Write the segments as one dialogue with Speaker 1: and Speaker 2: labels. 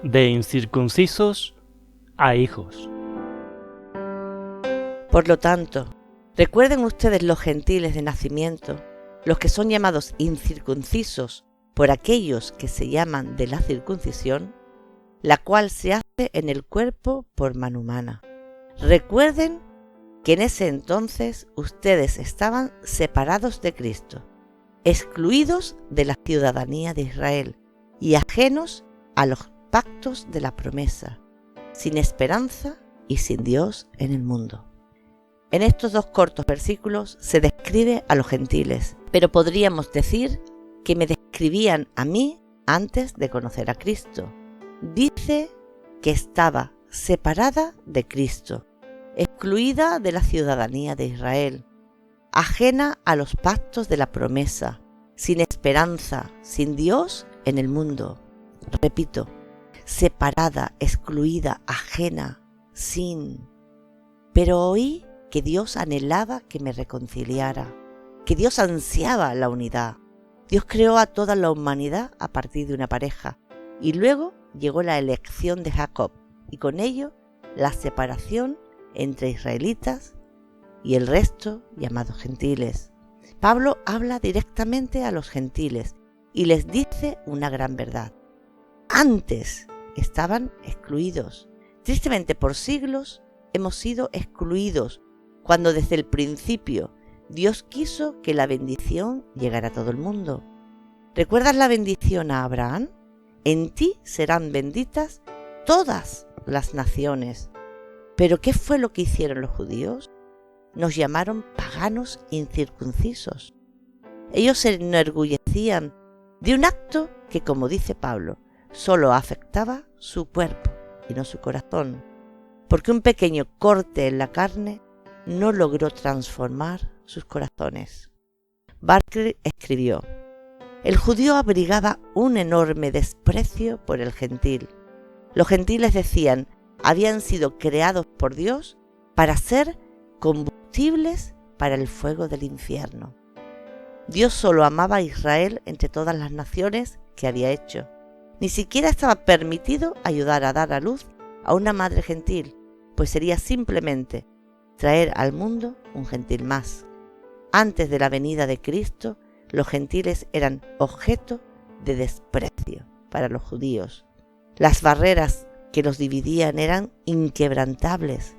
Speaker 1: de incircuncisos a hijos.
Speaker 2: Por lo tanto, recuerden ustedes los gentiles de nacimiento, los que son llamados incircuncisos por aquellos que se llaman de la circuncisión, la cual se hace en el cuerpo por mano humana. Recuerden que en ese entonces ustedes estaban separados de Cristo, excluidos de la ciudadanía de Israel y ajenos a los pactos de la promesa, sin esperanza y sin Dios en el mundo. En estos dos cortos versículos se describe a los gentiles, pero podríamos decir que me describían a mí antes de conocer a Cristo. Dice que estaba separada de Cristo, excluida de la ciudadanía de Israel, ajena a los pactos de la promesa, sin esperanza, sin Dios en el mundo. Repito, separada, excluida, ajena, sin. Pero oí que Dios anhelaba que me reconciliara, que Dios ansiaba la unidad. Dios creó a toda la humanidad a partir de una pareja, y luego llegó la elección de Jacob, y con ello la separación entre israelitas y el resto llamados gentiles. Pablo habla directamente a los gentiles y les dice una gran verdad. Antes estaban excluidos. Tristemente, por siglos hemos sido excluidos, cuando desde el principio Dios quiso que la bendición llegara a todo el mundo. ¿Recuerdas la bendición a Abraham? En ti serán benditas todas las naciones. ¿Pero qué fue lo que hicieron los judíos? Nos llamaron paganos incircuncisos. Ellos se enorgullecían de un acto que, como dice Pablo, solo afectaba su cuerpo y no su corazón, porque un pequeño corte en la carne no logró transformar sus corazones. Barclay escribió: el judío abrigaba un enorme desprecio por el gentil. Los gentiles, decían, habían sido creados por Dios para ser combustibles para el fuego del infierno. Dios solo amaba a Israel entre todas las naciones que había hecho. Ni siquiera estaba permitido ayudar a dar a luz a una madre gentil, pues sería simplemente traer al mundo un gentil más. Antes de la venida de Cristo, los gentiles eran objeto de desprecio para los judíos. Las barreras que los dividían eran inquebrantables.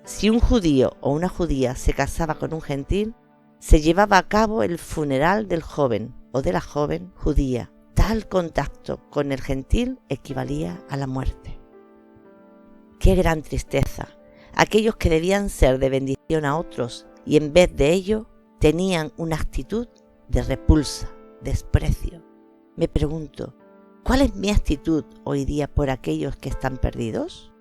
Speaker 2: Si un judío o una judía se casaba con un gentil, se llevaba a cabo el funeral del joven o de la joven judía. Tal contacto con el gentil equivalía a la muerte. ¡Qué gran tristeza! Aquellos que debían ser de bendición a otros y en vez de ello tenían una actitud de repulsa, desprecio. Me pregunto, ¿cuál es mi actitud hoy día por aquellos que están perdidos?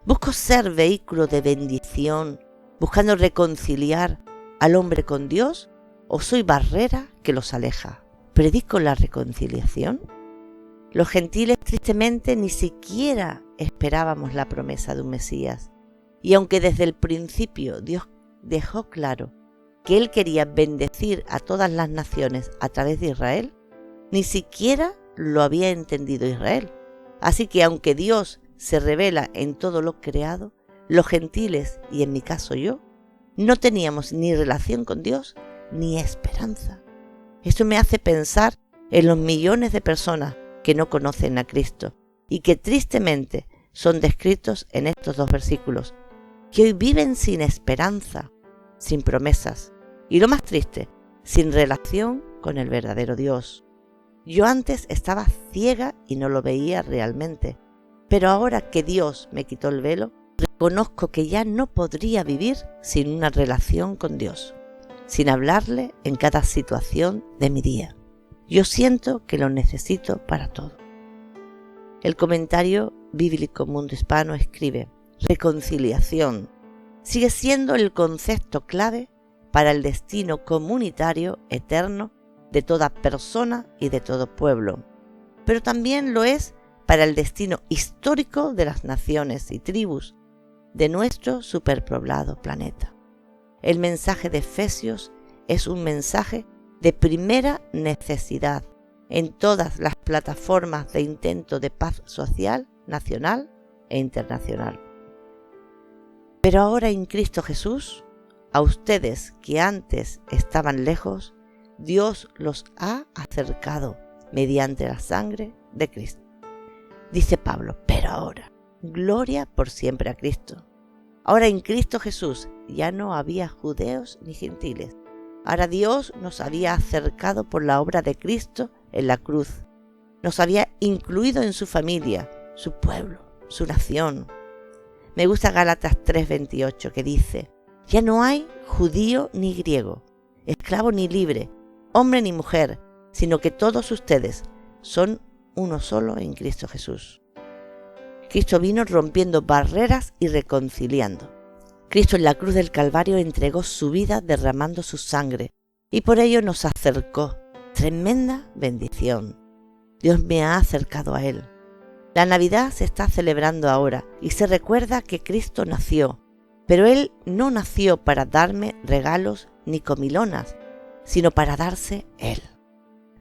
Speaker 2: ¿Busco ser vehículo de bendición, buscando reconciliar al hombre con Dios, o soy barrera que los aleja? ¿Predico la reconciliación? Los gentiles tristemente ni siquiera esperábamos la promesa de un Mesías, y aunque desde el principio Dios dejó claro que Él quería bendecir a todas las naciones a través de Israel, ni siquiera lo había entendido Israel. Así que aunque Dios se revela en todo lo creado, los gentiles, y en mi caso yo, no teníamos ni relación con Dios ni esperanza. Esto me hace pensar en los millones de personas que no conocen a Cristo y que tristemente son descritos en estos dos versículos, que hoy viven sin esperanza, sin promesas y, lo más triste, sin relación con el verdadero Dios. Yo antes estaba ciega y no lo veía realmente, pero ahora que Dios me quitó el velo, reconozco que ya no podría vivir sin una relación con Dios, sin hablarle en cada situación de mi día. Yo siento que lo necesito para todo. El comentario bíblico Mundo Hispano escribe: reconciliación sigue siendo el concepto clave para el destino comunitario eterno de toda persona y de todo pueblo, pero también lo es para el destino histórico de las naciones y tribus de nuestro superpoblado planeta. El mensaje de Efesios es un mensaje de primera necesidad en todas las plataformas de intento de paz social nacional e internacional. Pero ahora en Cristo Jesús, a ustedes que antes estaban lejos, Dios los ha acercado mediante la sangre de Cristo. Dice Pablo, pero ahora, gloria por siempre a Cristo. Ahora en Cristo Jesús ya no había judeos ni gentiles. Ahora Dios nos había acercado por la obra de Cristo en la cruz. Nos había incluido en su familia, su pueblo, su nación. Me gusta Gálatas 3:28 que dice, ya no hay judío ni griego, esclavo ni libre, hombre ni mujer, sino que todos ustedes son uno solo en Cristo Jesús. Cristo vino rompiendo barreras y reconciliando. Cristo en la cruz del Calvario entregó su vida derramando su sangre y por ello nos acercó. Tremenda bendición. Dios me ha acercado a Él. La Navidad se está celebrando ahora y se recuerda que Cristo nació, pero Él no nació para darme regalos ni comilonas, sino para darse Él.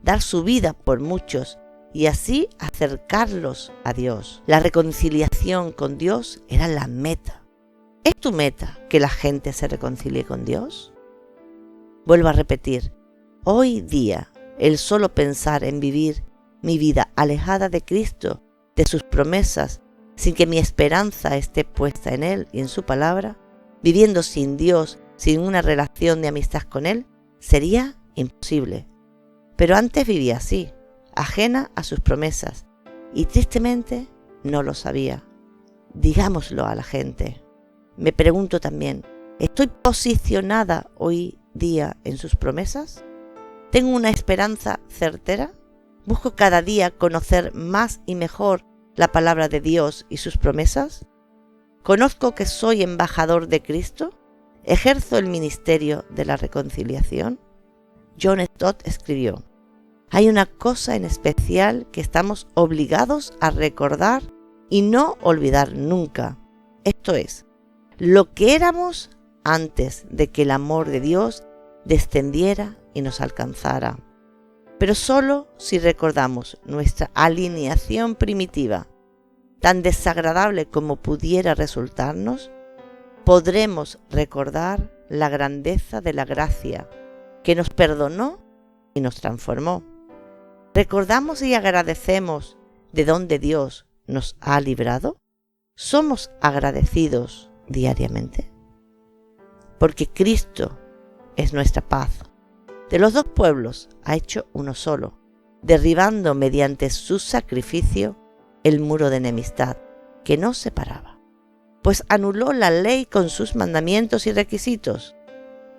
Speaker 2: Dar su vida por muchos y así acercarlos a Dios. La reconciliación con Dios era la meta. ¿Es tu meta que la gente se reconcilie con Dios? Vuelvo a repetir, hoy día el solo pensar en vivir mi vida alejada de Cristo, de sus promesas, sin que mi esperanza esté puesta en Él y en su palabra, viviendo sin Dios, sin una relación de amistad con Él, sería imposible. Pero antes vivía así, ajena a sus promesas, y tristemente no lo sabía. Digámoslo a la gente. Me pregunto también, ¿estoy posicionada hoy día en sus promesas? ¿Tengo una esperanza certera? ¿Busco cada día conocer más y mejor la palabra de Dios y sus promesas? ¿Conozco que soy embajador de Cristo? ¿Ejerzo el ministerio de la reconciliación? John Stott escribió, hay una cosa en especial que estamos obligados a recordar y no olvidar nunca. Esto es, lo que éramos antes de que el amor de Dios descendiera y nos alcanzara. Pero solo si recordamos nuestra alineación primitiva, tan desagradable como pudiera resultarnos, podremos recordar la grandeza de la gracia que nos perdonó y nos transformó. ¿Recordamos y agradecemos de dónde Dios nos ha librado? ¿Somos agradecidos diariamente? Porque Cristo es nuestra paz. De los dos pueblos ha hecho uno solo, derribando mediante su sacrificio el muro de enemistad que nos separaba. Pues anuló la ley con sus mandamientos y requisitos.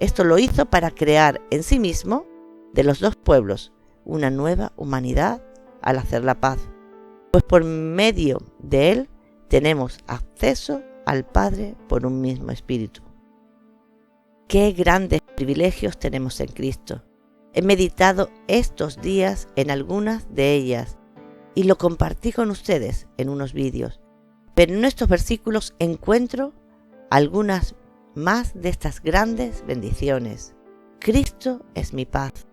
Speaker 2: Esto lo hizo para crear en sí mismo, de los dos pueblos, una nueva humanidad al hacer la paz. Pues por medio de él tenemos acceso al Padre por un mismo espíritu. ¡Qué grandes privilegios tenemos en Cristo! He meditado estos días en algunas de ellas y lo compartí con ustedes en unos vídeos. Pero en estos versículos encuentro algunas más de estas grandes bendiciones. Cristo es mi paz,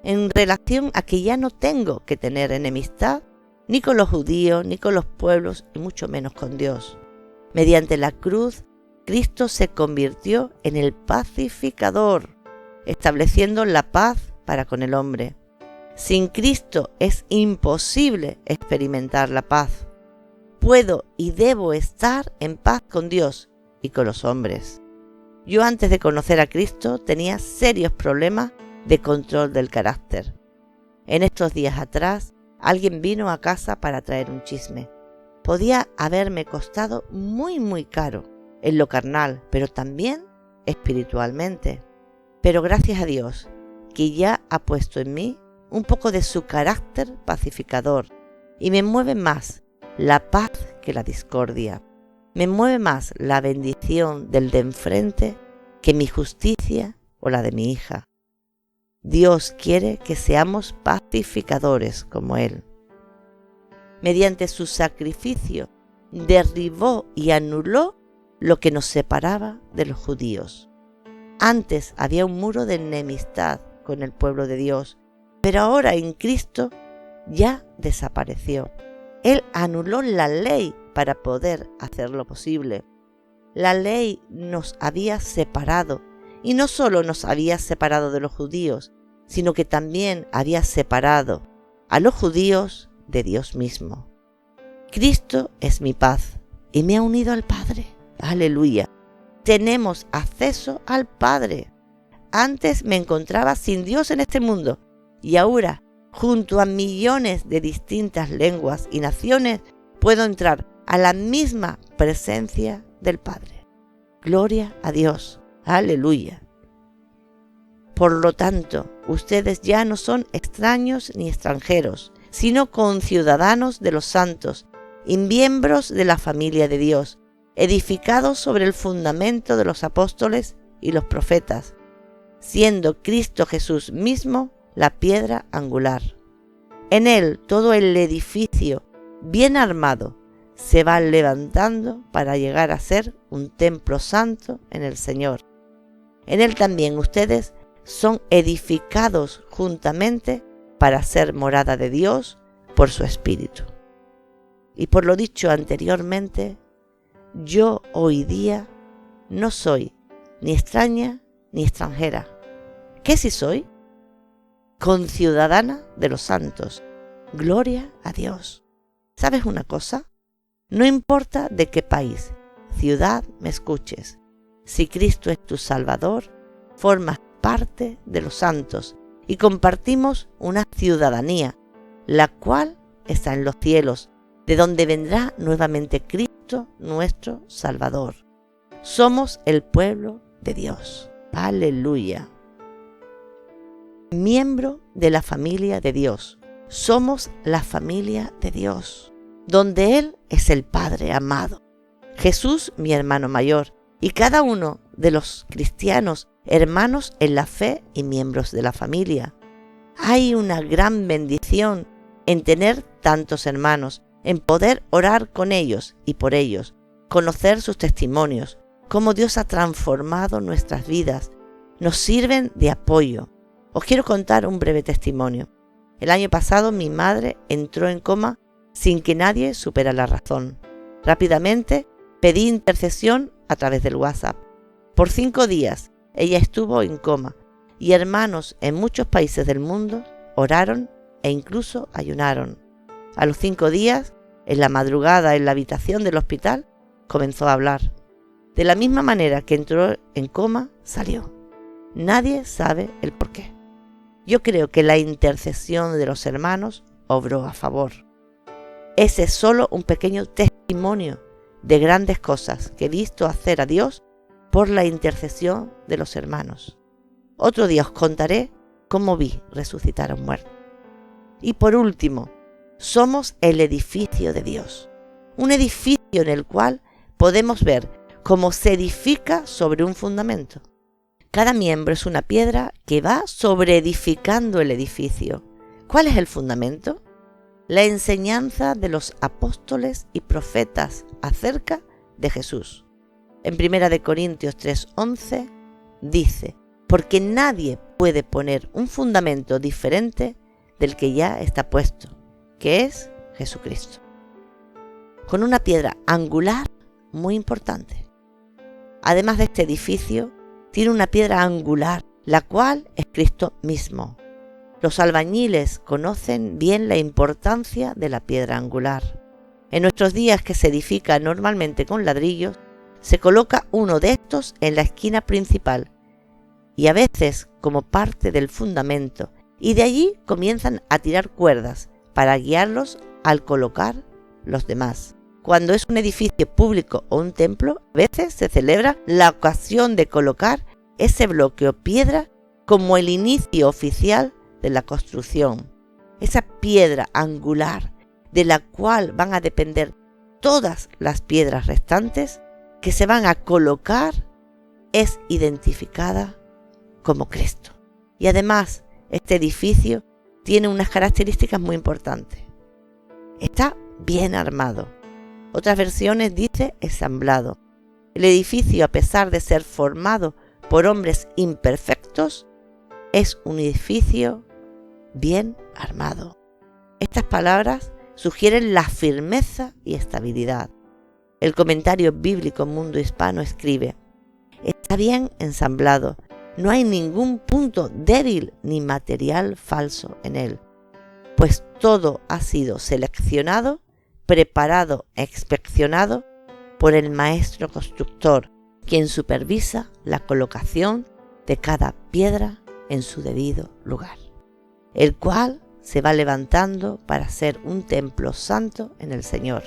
Speaker 2: en relación a que ya no tengo que tener enemistad ni con los judíos, ni con los pueblos, y mucho menos con Dios. Mediante la cruz, Cristo se convirtió en el pacificador, estableciendo la paz para con el hombre. Sin Cristo es imposible experimentar la paz. Puedo y debo estar en paz con Dios y con los hombres. Yo antes de conocer a Cristo tenía serios problemas de control del carácter. En estos días atrás, alguien vino a casa para traer un chisme. Podía haberme costado muy caro en lo carnal, pero también espiritualmente. Pero gracias a Dios, que ya ha puesto en mí un poco de su carácter pacificador y me mueve más la paz que la discordia. Me mueve más la bendición del de enfrente que mi justicia o la de mi hija. Dios quiere que seamos pacificadores como Él. Mediante su sacrificio derribó y anuló lo que nos separaba de los judíos. Antes había un muro de enemistad con el pueblo de Dios, pero ahora en Cristo ya desapareció. Él anuló la ley para poder hacerlo posible. La ley nos había separado, y no solo nos había separado de los judíos, sino que también había separado a los judíos de Dios mismo. Cristo es mi paz y me ha unido al Padre. ¡Aleluya! Tenemos acceso al Padre. Antes me encontraba sin Dios en este mundo y ahora, junto a millones de distintas lenguas y naciones, puedo entrar a la misma presencia del Padre. Gloria a Dios. ¡Aleluya! Por lo tanto, ustedes ya no son extraños ni extranjeros, sino conciudadanos de los santos y miembros de la familia de Dios, edificados sobre el fundamento de los apóstoles y los profetas, siendo Cristo Jesús mismo la piedra angular. En Él todo el edificio, bien armado, se va levantando para llegar a ser un templo santo en el Señor. En Él también ustedes son edificados juntamente para ser morada de Dios por su Espíritu. Y por lo dicho anteriormente, yo hoy día no soy ni extraña ni extranjera. ¿Qué sí soy? Conciudadana de los santos. Gloria a Dios. ¿Sabes una cosa? No importa de qué país, ciudad me escuches. Si Cristo es tu Salvador, formas parte de los santos y compartimos una ciudadanía, la cual está en los cielos, de donde vendrá nuevamente Cristo, nuestro Salvador. Somos el pueblo de Dios. ¡Aleluya! Miembro de la familia de Dios. Somos la familia de Dios, donde Él es el Padre amado. Jesús, mi hermano mayor, y cada uno de los cristianos, hermanos en la fe y miembros de la familia. Hay una gran bendición en tener tantos hermanos, en poder orar con ellos y por ellos, conocer sus testimonios, cómo Dios ha transformado nuestras vidas, nos sirven de apoyo. Os quiero contar un breve testimonio. El año pasado mi madre entró en coma sin que nadie supiera la razón. Rápidamente pedí intercesión a través del WhatsApp. Por 5 días ella estuvo en coma y hermanos en muchos países del mundo oraron e incluso ayunaron. A los 5 días, en la madrugada en la habitación del hospital, comenzó a hablar. De la misma manera que entró en coma, salió. Nadie sabe el porqué. Yo creo que la intercesión de los hermanos obró a favor. Ese es solo un pequeño testimonio de grandes cosas que he visto hacer a Dios por la intercesión de los hermanos. Otro día os contaré cómo vi resucitar a un muerto. Y por último, somos el edificio de Dios. Un edificio en el cual podemos ver cómo se edifica sobre un fundamento. Cada miembro es una piedra que va sobreedificando el edificio. ¿Cuál es el fundamento? La enseñanza de los apóstoles y profetas acerca de Jesús. En 1 Corintios 3:11 dice: porque nadie puede poner un fundamento diferente del que ya está puesto, que es Jesucristo. Con una piedra angular muy importante. Además de este edificio, tiene una piedra angular, la cual es Cristo mismo. Los albañiles conocen bien la importancia de la piedra angular. En nuestros días, que se edifica normalmente con ladrillos, se coloca uno de estos en la esquina principal y a veces como parte del fundamento, y de allí comienzan a tirar cuerdas para guiarlos al colocar los demás. Cuando es un edificio público o un templo, a veces se celebra la ocasión de colocar ese bloque o piedra como el inicio oficial de la construcción. Esa piedra angular de la cual van a depender todas las piedras restantes que se van a colocar es identificada como Cristo. Y además, este edificio tiene unas características muy importantes. Está bien armado. Otras versiones dice ensamblado. El edificio, a pesar de ser formado por hombres imperfectos, es un edificio bien armado. Estas palabras sugieren la firmeza y estabilidad. El comentario bíblico Mundo Hispano escribe: está bien ensamblado, no hay ningún punto débil ni material falso en él, pues todo ha sido seleccionado, preparado, inspeccionado por el maestro constructor, quien supervisa la colocación de cada piedra en su debido lugar, el cual se va levantando para ser un templo santo en el Señor.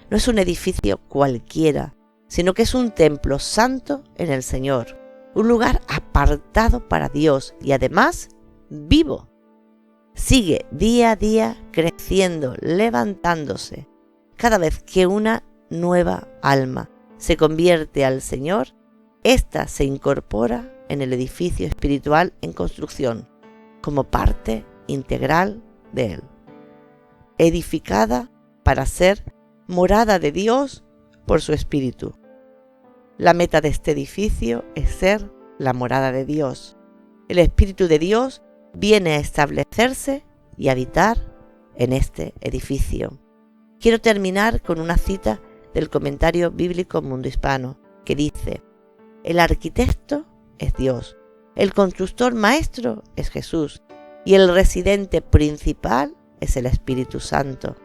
Speaker 2: No es un edificio cualquiera, sino que es un templo santo en el Señor, un lugar apartado para Dios y además vivo. Sigue día a día creciendo, levantándose. Cada vez que una nueva alma se convierte al Señor, ésta se incorpora en el edificio espiritual en construcción, como parte integral de él, edificada para ser morada de Dios por su Espíritu. La meta de este edificio es ser la morada de Dios. El Espíritu de Dios viene a establecerse y habitar en este edificio. Quiero terminar con una cita del comentario bíblico Mundo Hispano, que dice: el arquitecto es Dios, el constructor maestro es Jesús, y el residente principal es el Espíritu Santo.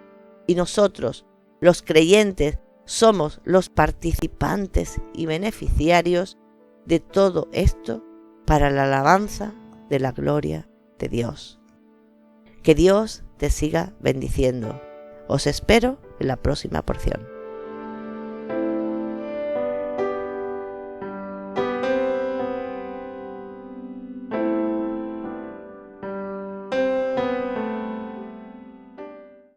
Speaker 2: Y nosotros, los creyentes, somos los participantes y beneficiarios de todo esto para la alabanza de la gloria de Dios. Que Dios te siga bendiciendo. Os espero en la próxima porción.